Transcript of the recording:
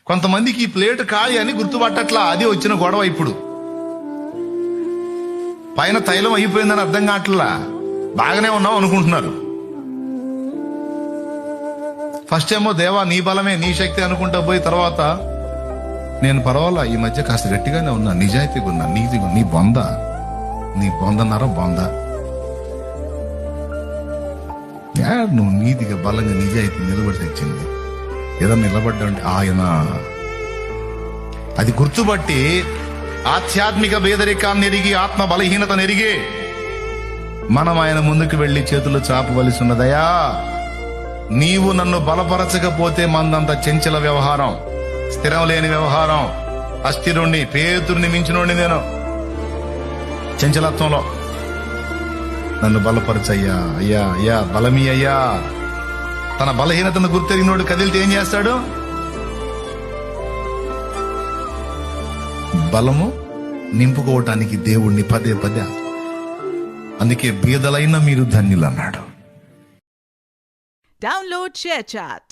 కొంతమందికి ఈ ప్లేట్ ఖాళీ అని గుర్తుపట్టట్లా, అది వచ్చిన గొడవ. ఇప్పుడు పైన తైలం అయిపోయిందని అర్థం కావట్లా, బాగానే ఉన్నాం అనుకుంటున్నారు. ఫస్ట్ ఏమో దేవా నీ బలమే నీ శక్తి అనుకుంటా పోయి తర్వాత నేను పర్వాలా ఈ మధ్య కాస్త గట్టిగానే ఉన్నా, నిజాయితీగా ఉన్నా, నీతిగా నీ బొందన్నారా బొంద. నువ్వు నీతిగా బలంగా నిజాయితీ నిలబడి తెచ్చింది, ఏదో నిలబడ్డా అంటే ఆయన. అది గుర్తుపట్టి ఆధ్యాత్మిక పేదరికాన్ని ఎరిగి ఆత్మ బలహీనతను ఎరిగి మనం ఆయన ముందుకు వెళ్లి చేతులు చాపవలసి ఉన్నదయా. నీవు నన్ను బలపరచకపోతే మందంత చెంచల వ్యవహారం, స్థిరం లేని వ్యవహారం, అస్థిరుణ్ణి పేతుడిని మించినోడిని నేను చెంచలత్వంలో. నన్ను బలపరచయ్యా, అయ్యా అయ్యా బలమీ అయ్యా. తన బలహీనతను గుర్తెరిగినోడు కదిలితే ఏం చేస్తాడు? బలము నింపుకోవటానికి దేవుణ్ణి పదే పదే. అందుకే బీదలైన మీరు ధన్యులు అన్నాడు. Download ShareChat.